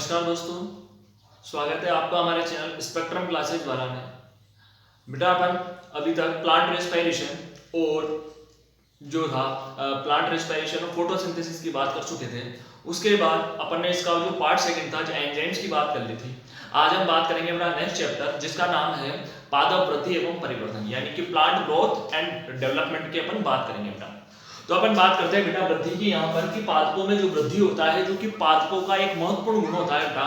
नमस्कार दोस्तों, स्वागत है आपका हमारे चैनल स्पेक्ट्रम क्लासेज द्वारा में। बेटा अपन अभी तक प्लांट रेस्पिरेशन और जो था प्लांट रेस्पिरेशन और फोटोसिंथेसिस की बात कर चुके थे। उसके बाद अपन ने इसका जो पार्ट सेकंड था जो एंजाइम्स की बात कर ली थी। आज हम बात करेंगे अपना नेक्स्ट चैप्टर जिसका नाम है पादप वृद्धि एवं परिवर्तन, यानी कि प्लांट ग्रोथ एंड डेवलपमेंट की अपन बात करेंगे बेटा। तो अपन बात करते हैं बेटा वृद्धि की यहाँ पर कि पादपों में जो वृद्धि होता है, जो कि पादपों का एक महत्वपूर्ण गुण होता है बेटा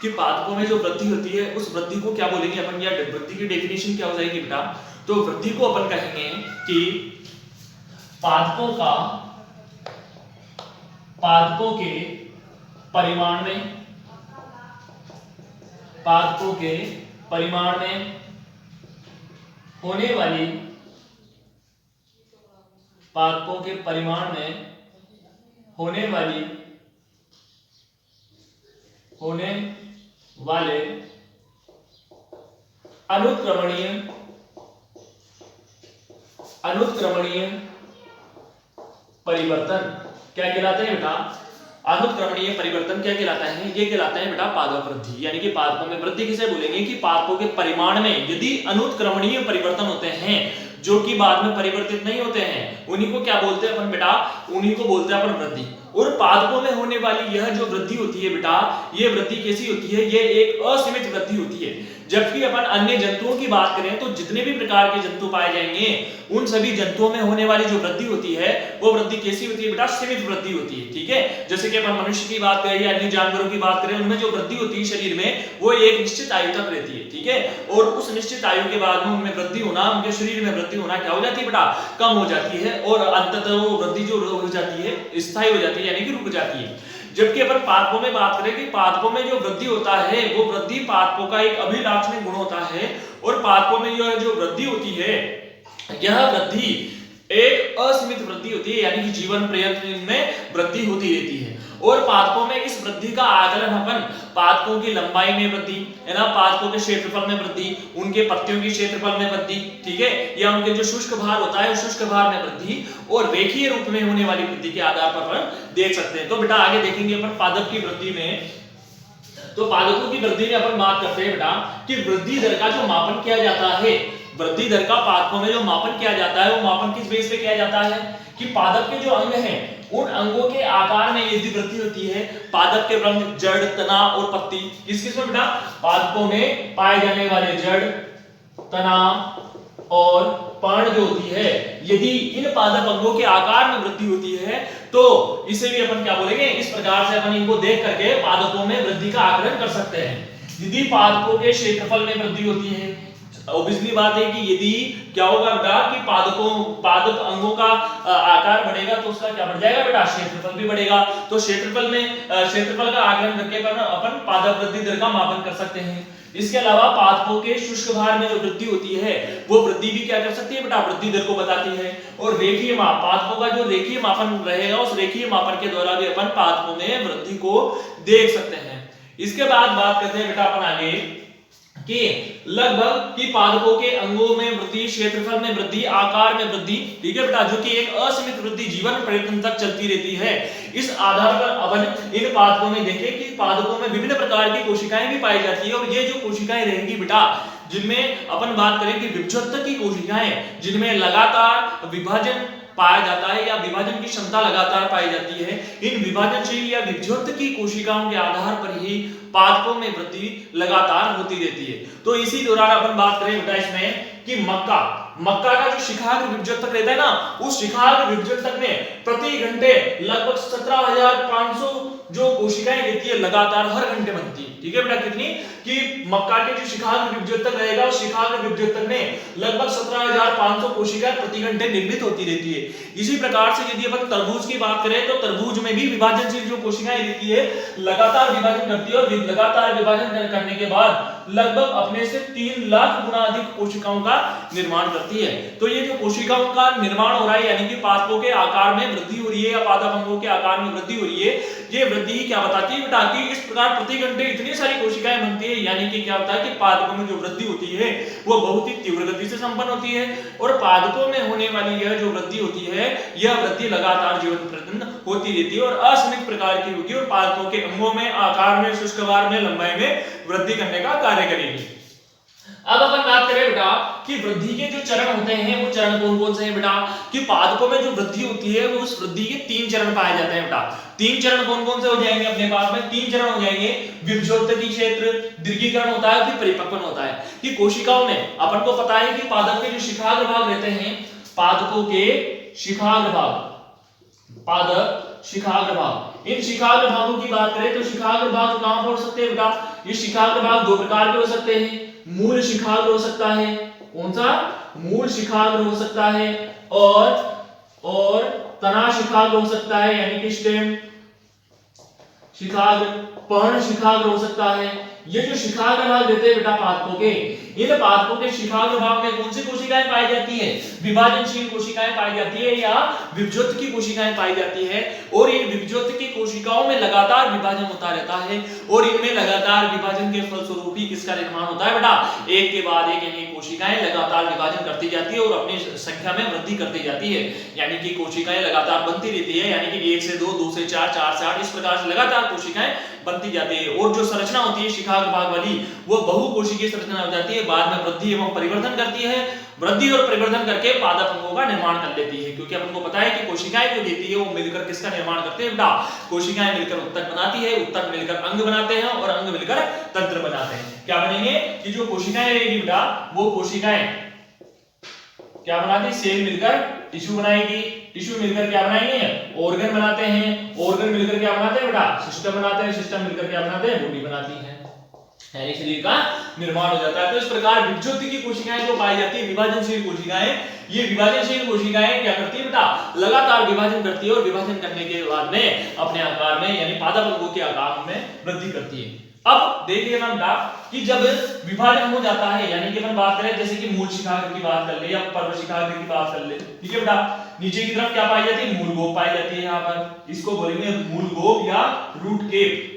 कि पादपों में जो वृद्धि होती है उस वृद्धि को क्या बोलेंगे अपन, या वृद्धि की डेफिनेशन क्या हो जाएगी बेटा। तो वृद्धि को अपन कहेंगे कि पादपों के परिमाण में होने वाली होने वाले अनुत्क्रमणीय परिवर्तन क्या कहलाते हैं बेटा। अनुत्क्रमणीय परिवर्तन क्या कहलाता है, ये कहलाता है बेटा पादप वृद्धि। यानी कि पादपों में वृद्धि किसे बोलेंगे कि पादपों के परिमाण में यदि अनुत्क्रमणीय परिवर्तन होते हैं जो कि बाद में परिवर्तित नहीं होते हैं, उन्हीं को क्या बोलते हैं अपन बेटा, उन्हीं को बोलते हैं अपन वृद्धि। और पादपों में होने वाली यह जो वृद्धि होती है बेटा, ये वृद्धि कैसी होती है, ये एक असीमित वृद्धि होती है। जबकि अपन अन्य जंतुओं की बात करें तो जितने भी प्रकार के जंतु पाए जाएंगे उन सभी जंतुओं में होने वाली जो वृद्धि होती है वो वृद्धि कैसी होती है बेटा, सीमित वृद्धि होती है। ठीक है, जैसे कि अपन मनुष्य की बात करें या अन्य जानवरों की बात करें, उनमें जो वृद्धि होती है शरीर में वो एक निश्चित आयु तक रहती है। ठीक है, और उस निश्चित आयु के बाद में उनमें वृद्धि होना, उनके शरीर में वृद्धि होना क्या हो जाती है बेटा, कम हो जाती है और अंततः वो वृद्धि जो हो जाती है स्थायी हो जाती है, यानी कि रुक जाती है। जबकि अपन पादपों में बात करें कि पादपों में जो वृद्धि होता है वो वृद्धि पादपों का एक अभिलाक्षणिक गुण होता है। और पादपों में यह जो वृद्धि होती है यह वृद्धि एक असीमित वृद्धि होती है, यानी कि जीवन पर्यंत में वृद्धि होती रहती है। और पादपों में इस वृद्धि का आकलन अपन पादपों की लंबाई में वृद्धि है ना, पादपों के क्षेत्रफल में वृद्धि, उनके पत्तियों की क्षेत्रफल में वृद्धि, ठीक है, या उनके जो शुष्क भार होता है उस शुष्क भार में वृद्धि और रेखीय रूप में होने वाली वृद्धि के आधार पर अपन देख सकते हैं। तो बेटा आगे देखेंगे अपन पादप की वृद्धि में। तो पादपों की वृद्धि में अपन बात करते हैं बेटा कि वृद्धि दर का जो मापन किया जाता है, वृद्धि दर का पादपों में जो मापन किया जाता है वो मापन किस बेस पे किया जाता है कि पादप के जो अंग हैं उन अंगों के आकार में यदि वृद्धि होती है, पादप के रंग, जड़, तना और पत्ती, किस किस में बेटा, पादपों में पाए जाने वाले जड़, तना और पर्ण जो होती है, यदि इन पादप अंगों के आकार में वृद्धि होती है तो इसे भी अपन क्या बोलेंगे, इस प्रकार से अपन इनको देख करके पादपों में वृद्धि का आकलन कर सकते हैं। यदि पादपों के क्षेत्रफल में वृद्धि होती है, ऑब्वियसली बात है कि यदि क्या होगा बेटा कि पादप अंगों का आकार बढ़ेगा तो उसका क्या बढ़ जाएगा बेटा, क्षेत्रफल भी बढ़ेगा। तो क्षेत्रफल का आकलन करके अपन पादप वृद्धि दर का मापन कर सकते हैं। इसके अलावा पादपों के शुष्क भार में जो वृद्धि होती है वो वृद्धि भी क्या कर सकती है बेटा, वृद्धि दर को बताती है। और रेखीय माप, पादपों का जो रेखीय मापन रहेगा उस रेखीय मापन के द्वारा भी अपन पादपों में वृद्धि को देख सकते हैं। इसके बाद बात करते हैं बेटा अपन आगे कि लगभग कि पादपों के अंगों में वृद्धि, क्षेत्रफल में वृद्धि, आकार में वृद्धि, ठीक है बेटा, जो कि एक असीमित वृद्धि जीवन पर्यंत तक चलती रहती है। इस आधार पर अपन इन पादपों में देखें कि पादपों में विभिन्न प्रकार की कोशिकाएं भी पाई जाती है। और ये जो कोशिकाएं रहेंगी बेटा, जिनमें अपन बात करें कि विभजक की कोशिकाएं, जिनमें लगातार विभाजन पाया जाता है या विभाजन की क्षमता लगातार पाई जाती है, इन विभाजनशील या विभजक की कोशिकाओं के आधार पर ही पादपों में वृद्धि लगातार होती रहती है। तो इसी दौरान अपन बात करें बेटा इसमें कि मक्का का जो शिखाग्र विभजक तक रहता है ना, उस शिखाग्र विभजक तक में प्रति घंटे लगभग 17,500 जो कोशिकाएं रहती है लगातार हर घंटे बनती है। ठीक है बेटा, कितनी कि मक्का के जो शिखाग्र विभजक तक रहेगा उस शिखाग्र विभजक तक में लगभग 17,500 कोशिकाएं प्रति घंटे निर्मित होती रहती है। इसी प्रकार से यदि अपन तरबूज की बात करें तो तरबूज में भी विभाजनशील जो कोशिकाएं रहती है लगातार विभाजन करती है और लगातार विभाजन करने के बाद लगभग अपने से 3 लाख गुना अधिक कोशिकाओं का निर्माण करती है। तो ये जो कोशिकाओं का निर्माण हो रहा है, यानी कि पादपों के आकार में वृद्धि हो रही है या पादप अंगों के आकार में वृद्धि हो रही है, ये वृद्धि क्या बताती है बेटा कि इस प्रकार प्रति घंटे इतनी सारी कोशिकाएं बनती है, यानी कि क्या होता है कि पादपों में जो वृद्धि होती है वो बहुत ही तीव्र गति से संपन्न होती है। और पादपों में होने वाली यह जो वृद्धि होती है यह वृद्धि लगातार जीवन प्रतिदिन होती रहती है और असीमित प्रकार की होगी और पादपों के अंगों में, आकार में, शुष्कवार में, लंबाई में वृद्धि करने का कार्य करेगी। अब अपन बात करें बेटा कि वृद्धि के जो चरण होते हैं वो चरण कौन कौन से हैं बेटा, कि पादपों में जो वृद्धि होती है वो उस वृद्धि के 3 चरण पाए जाते हैं बेटा। 3 चरण कौन कौन से हो जाएंगे अपने पास में? 3 चरण हो जाएंगे। विभज्योत्पत्ति क्षेत्र, दीर्घीकरण होता है, फिर परिपक्वन होता है। कि कोशिकाओं में अपन को पता है कि पादप के जो शिखाग्र भाग रहते हैं, पादपों के शिखाग्र भाग, पादप शिखाग्र भाग, इन शिखाग्र भागों की बात करें तो शिखाग्र भाग कहां पर हो सकते हैं बेटा? ये शिखाग्र भाग 2 प्रकार के हो सकते हैं। मूल शिखाग्र हो सकता है, कौन सा? मूल शिखाग्र हो सकता है, और तना शिखाग्र हो सकता है, यानी कि स्टेम शिखाग्र, पर्ण शिखाग्र हो सकता है। ये जो शिखाग्र भाग रहते हैं बेटा पादपों के, इन पादपों के शिखाग्र भाग में कौन सी कोशिकाएं पाई जाती है? विभाजनशील कोशिकाएं पाई जाती है या विभज्योत की कोशिकाएं पाई जाती है। और इन विभज्योत की कोशिकाओं में लगातार विभाजन होता रहता है और इनमें लगातार विभाजन के फलस्वरूप ही किसका निर्माण होता है बेटा? एक के बाद एक यानी कोशिकाएं लगातार विभाजन करती जाती है और अपनी संख्या में वृद्धि करती जाती है, यानी कि कोशिकाएं लगातार बनती रहती है, यानी कि 1 से 2, 2 से 4, 4 से 8, इस प्रकार से लगातार कोशिकाएं बनती जाती है। और जो संरचना होती है शिखाग्र भाग वाली, वो बहुकोशिकीय संरचना हो जाती है, बाद में वृद्धि एवं परिवर्धन करती है। वृद्धि और परिवर्धन करके पादप अंगों का निर्माण कर लेती है, क्योंकि अपन को पता है कि कोशिकाएं जो देती है वो मिलकर किसका निर्माण करते हैं बेटा? कोशिकाएं मिलकर उत्तक बनाती है, उत्तक मिलकर अंग बनाते हैं और अंग मिलकर तंत्र बनाते हैं। क्या बनेंगे? कि जो कोशिकाएं रहेगी बेटा, वो कोशिकाएं क्या बनाती है? सेल मिलकर टिश्यू बनाएगी, टिश्यू मिलकर क्या बनाएंगे? ऑर्गन बनाते हैं, ऑर्गन मिलकर क्या बनाते हैं बेटा? सिस्टम बनाते हैं, सिस्टम मिलकर क्या बनाते हैं? बॉडी बनाती है, यानी शरीर का निर्माण हो जाता है। तो इस प्रकार विभज्योत की कोशिकाएं जो पाई जाती है, विभाजनशील कोशिकाएं, ये विभाजनशील कोशिकाएं क्या करती है बेटा? लगातार विभाजन करती है और विभाजन करने के बाद में अपने आकार में यानी पादप अंगों के आकार में वृद्धि करती है। अब देखिए ना बेटा कि जब विभाजन हो जाता है, यानी कि अपन बात करें जैसे कि मूल शिखाग्र की बात कर ले या पर्व शिखाग्र की बात कर ले, ठीक है बेटा? नीचे की तरफ क्या पाई जाती है? मूल गोप पाई जाती है। यहाँ पर इसको बोलेंगे मूल गोप या रूट केप,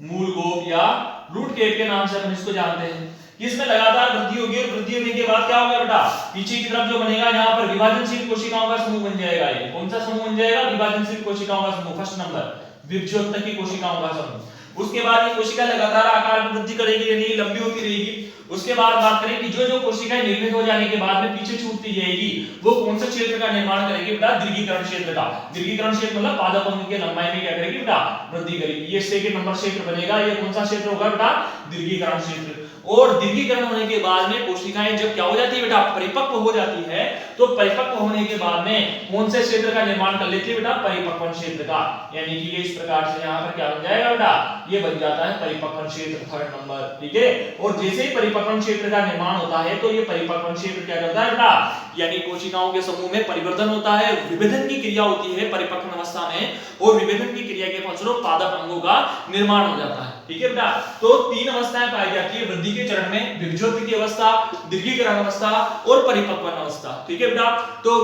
मूल गोप या रूट केप के नाम से अपन इसको जानते हैं। कि इसमें लगातार वृद्धि होगी और वृद्धि होने के बाद क्या होगा बेटा? पीछे की तरफ जो बनेगा यहाँ पर विभाजनशील कोशिकाओं का समूह बन जाएगा। ये कौन सा समूह बन जाएगा? विभाजनशील कोशिकाओं का समूह, फर्स्ट नंबर विभज्योत की कोशिकाओं का समूह। उसके बाद ये कोशिका लगातार आकार में वृद्धि करेगी, यानी लंबी होती रहेगी। उसके बाद बात करें कि जो कोशिकाएं निर्मित हो जाने के बाद में पीछे छूटती जाएगी, वो कौन से क्षेत्र का निर्माण करेगी बेटा? दीर्घीकरण क्षेत्र का। दीर्घीकरण क्षेत्र मतलब पादप अंग की लंबाई में क्या करेगी बेटा? वृद्धि करेगी। ये सेकंड नंबर क्षेत्र बनेगा। ये कौन सा क्षेत्र होगा बेटा? दीर्घीकरण क्षेत्र। और दीर्घीकरण होने के बाद में कोशिकाएं जब क्या हो जाती है बेटा? परिपक्व हो जाती है। तो परिपक्व होने के बाद में कौन से क्षेत्र का निर्माण कर लेती है बेटा? परिपक्वन क्षेत्र का। यानी कि ये इस प्रकार से यहाँ पर क्या बन जाएगा बेटा? ये बन जाता है परिपक्वन क्षेत्र, थर्ड नंबर, ठीक है? और जैसे ही परिपक्वन क्षेत्र का निर्माण होता है तो ये परिपक्वन क्षेत्र क्या करता है बेटा? यानी कोशिकाओं के समूह में परिवर्तन होता है, विभेदन की क्रिया होती है परिपक्वन अवस्था में, और विभेदन की क्रिया के फलस्वरूप पादप अंगों का निर्माण हो जाता है, ठीक है बेटा? तो 3 अवस्थाएं पाई जाती है वृद्धि के चरण में: विभज्योत की अवस्था, दीर्घीकरण अवस्था और परिपक्वन अवस्था, ठीक है बेटा? तो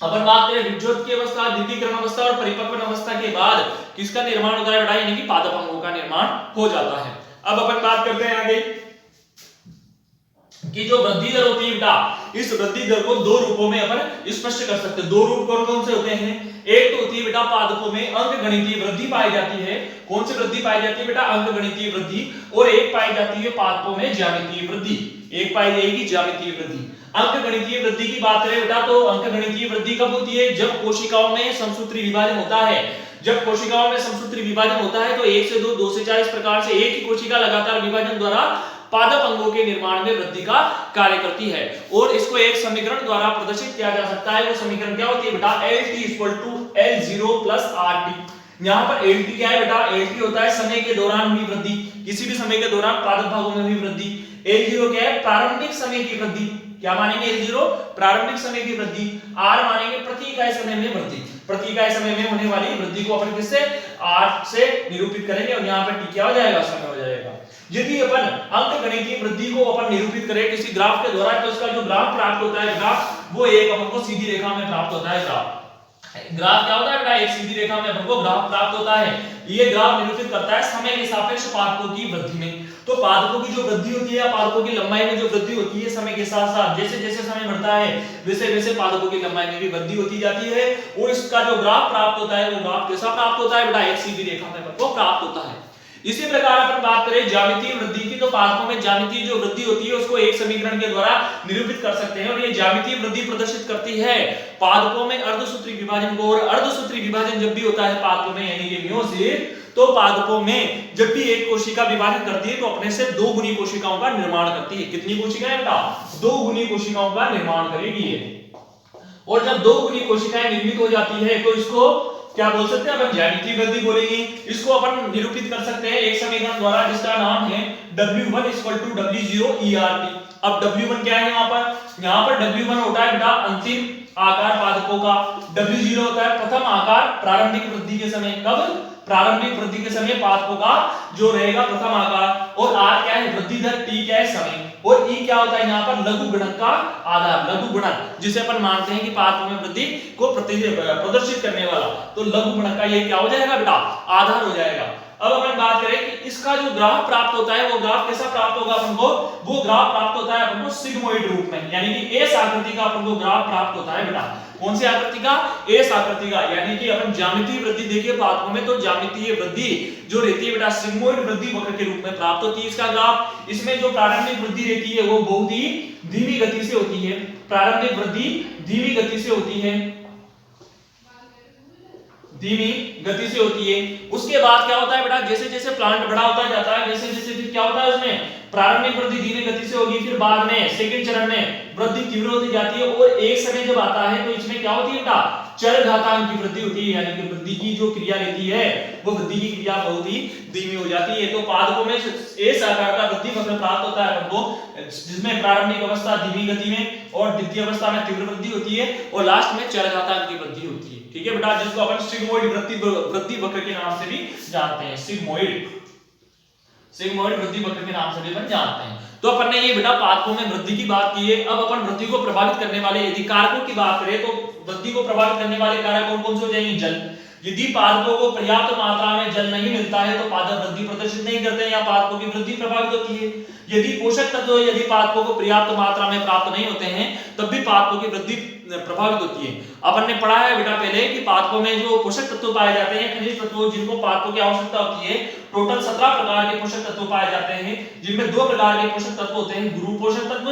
अपन बात करें विभज्योत की अवस्था, दीर्घीकरण अवस्था और परिपक्वन अवस्था के बाद किसका निर्माण होता है बेटा? यानी कि पादप अंगों का निर्माण हो जाता है। अब अपन बात करते हैं आगे कि जो वृद्धि दर होती है बेटा, इस वृद्धि दर को 2 रूपों में अपन स्पष्ट कर सकते हैं। 2 रूप कौन कौन से होते हैं? एक तो होती है बेटा पादपों में अंकगणितीय वृद्धि पाई जाती है। कौन सी वृद्धि पाई जाती है बेटा? अंकगणितीय वृद्धि। और एक पाई जाती है पादपों में ज्यामितीय वृद्धि। एक पाई जाएगी ज्यामितीय वृद्धि। अंकगणितीय वृद्धि की बात करें बेटा तो अंकगणितीय वृद्धि कब होती है? जब कोशिकाओं में समसूत्री विभाजन होता है। जब कोशिकाओं में समसूत्री विभाजन होता है तो 1 से 2, 2 से 4 इस प्रकार से एक ही कोशिका लगातार विभाजन द्वारा पादप अंगों के निर्माण में वृद्धि का कार्य करती है। और इसको एक समीकरण द्वारा प्रदर्शित किया जा सकता है। वो समीकरण क्या होती है बेटा? LT = L0 + RT। यहाँ पर LT क्या है बेटा? LT होता है समय के दौरान हुई वृद्धि, किसी भी समय के दौरान पादप भागों में हुई वृद्धि। L0 क्या है? प्रारंभिक समय की वृद्धि। क्या मानेंगे? L0 प्रारंभिक समय की वृद्धि। R मानेंगे प्रति इकाई समय में वृद्धि। प्रति इकाई समय में होने वाली वृद्धि को अपन किससे? R से निरूपित करेंगे और यहाँ पर T क्या हो जाएगा? समय हो जाएगा। यदि अपन अंकगणितीय वृद्धि को अपन निरूपित करें किसी ग्राफ के द्वारा तो इसका जो ग्राफ प्राप्त होता है, ग्राफ वो एक अपन को सीधी रेखा में प्राप्त होता है। ग्राफ क्या होता है बेटा? एक सीधी रेखा में अपन को ग्राफ प्राप्त होता है। ये ग्राफ निरूपित करता है समय के सापेक्ष पादपों की वृद्धि में। तो पादपों की जो वृद्धि होती है, पादपों की लंबाई में जो वृद्धि होती है समय के साथ साथ, जैसे जैसे समय बढ़ता है वैसे वैसे पादपों की लंबाई में भी वृद्धि होती जाती है, और इसका जो ग्राफ प्राप्त होता है वो ग्राफ कैसा प्राप्त होता है बेटा, एक सीधी रेखा में वो प्राप्त होता है। इसी प्रकार अपन बात करें ज्यामितीय वृद्धि की, तो पादपों में ज्यामितीय जो वृद्धि होती है उसको एक समीकरण के द्वारा निरूपित कर सकते हैं, और ये ज्यामितीय वृद्धि प्रदर्शित करती है पादपों में अर्धसूत्री विभाजन को। और अर्धसूत्री विभाजन जब भी होता है पादपों में यानी कि मियोसिस, तो पादपों में जब भी एक कोशिका विभाजन करती है तो अपने से 2 गुनी कोशिकाओं का निर्माण करती है। कितनी कोशिकाएं बेटा, 2 गुनी कोशिकाओं का निर्माण करेगी ये। और जब 2 गुनी कोशिकाएं निर्मित हो जाती है तो इसको क्या बोल सकते हैं अपन, ज्यामितीय वृद्धि बोलेंगे। इसको अपन निरूपित कर सकते हैं एक समीकरण द्वारा जिसका नाम है W1 = W0 ERT। अब W1 क्या है यहाँ पर W1 होता है बेटा अंतिम आकार पादपों का, W0 होता है प्रथम आकार प्रारंभिक वृद्धि के समय। कब, प्रारंभिक वृद्धि के समय पादपों का जो रहेगा प्रथम आकार, और R क्या है वृद्धि दर, T क्या है समय, और E क्या होता है यहाँ पर लघु गुणक का आधार, लघु गुणक जिसे अपन मानते हैं कि पादपों में वृद्धि को प्रदर्शित करने वाला, तो लघु गुणक का ये क्या हो जाएगा बेटा, आधार हो जाएगा। अब अपन बात करें कि इसका जो ग्राफ प्राप्त होता है वो ग्राफ कैसा प्राप्त होगा अपन को, वो ग्राफ प्राप्त होता है अपन को सिग्मोइड रूप में, यानी कि एस आकृति का अपन को ग्राफ प्राप्त होता है बेटा। कौन सी आकृति का, एस आकृति का, यानी कि अपन ज्यामितीय वृद्धि देखिए पादपों में, तो ज्यामितीय वृद्धि जो रहती है बेटा सिग्मोइड वृद्धि वक्र के रूप में प्राप्त होती है इसका ग्राफ। इसमें जो प्रारंभिक वृद्धि रहती है वो बहुत ही धीमी गति से होती है, प्रारंभिक वृद्धि धीमी गति से होती है, धीमी गति से होती है। उसके बाद क्या होता है बेटा, जैसे जैसे प्लांट बड़ा होता जाता है वैसे जैसे फिर क्या होता है उसमें प्रारंभिक वृद्धि धीमी गति से होगी, फिर बाद में सेकंड चरण में वृद्धि तीव्र होती जाती है, और एक समय जब आता है तो इसमें क्या होती है बेटा, चर घातांक की वृद्धि होती है, यानी कि वृद्धि की जो क्रिया रहती है वो वृद्धि की क्रिया बहुत ही धीमी हो जाती है। तो पादपों में इस आकार का वृद्धि वक्र प्राप्त होता है हमको, जिसमें प्रारंभिक अवस्था धीमी गति में और द्वितीय अवस्था में तीव्र वृद्धि होती है, और लास्ट में चर घातांक की वृद्धि होती है। ठीक है बेटा, जिसको अपन सिग्मोइड वृद्धि वक्र के नाम से भी जानते हैं, सिग्मोइड वृद्धि वक्र के नाम से भी अपन जानते हैं। तो अपन ने ये बेटा पादपों में वृद्धि की बात की है। अब अपन वृद्धि को प्रभावित करने वाले यदि कारकों की बात करें तो वृद्धि को प्रभावित करने वाले कारक कौन कौन से हो जाएंगे, जल। यदि पादपों को पर्याप्त मात्रा में जल नहीं मिलता है तो पादप वृद्धि प्रदर्शित नहीं करते हैं या पादपों की वृद्धि प्रभावित होती है। यदि पोषक तत्व यदि पादपों को पर्याप्त मात्रा में प्राप्त नहीं होते हैं तब भी पादपों की वृद्धि प्रभावित होती है। अपन ने पढ़ा है बेटा पहले कि पादपों में जो पोषक तत्व पाए जाते हैं, खनिज तत्व जिनको पादपों की आवश्यकता होती है, टोटल 17 प्रकार के पोषक तत्व पाए जाते हैं, जिनमें 2 प्रकार के पोषक तत्व होते हैं, गुरु पोषक तत्व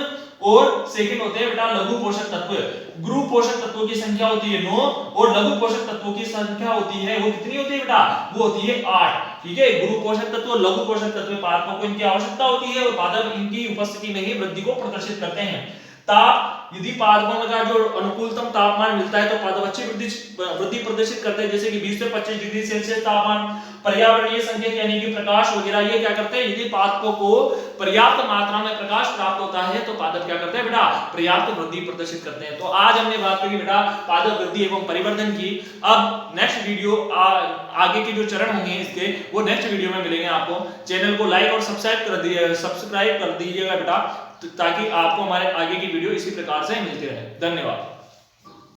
और सेकंड होते हैं बेटा लघु पोषक तत्व। गुरु पोषक तत्वों की संख्या होती है 9 और लघु पोषक तत्वों की संख्या होती है वो कितनी होती है बेटा, वो होती है 8। ठीक है, गुरु पोषक तत्व और लघु पोषक तत्व पादपों को इनकी आवश्यकता होती है और पादप इनकी उपस्थिति में ही वृद्धि को प्रदर्शित करते हैं। ताप, यदि पादपों का जो अनुकूलतम तापमान मिलता है तो पादप अच्छी वृद्धि प्रदर्शित करते हैं, जैसे कि 20 से 25 डिग्री सेल्सियस तापमान। पर्यावरणीय संकेत यानी कि प्रकाश वगैरह ये क्या करते हैं, यदि पादपों को पर्याप्त मात्रा में प्रकाश प्राप्त होता है तो पादप क्या करते हैं बेटा, पर्याप्त वृद्धि प्रदर्शित करते हैं। तो आज हमने बात करी बेटा पादप वृद्धि एवं परिवर्धन की। अब नेक्स्ट वीडियो आगे के जो चरण होंगे इसके वो नेक्स्ट वीडियो में मिलेंगे आपको। चैनल को लाइक और सब्सक्राइब कर दीजिएगा बेटा, ताकि आपको हमारे आगे की वीडियो इसी प्रकार से मिलती रहे। धन्यवाद।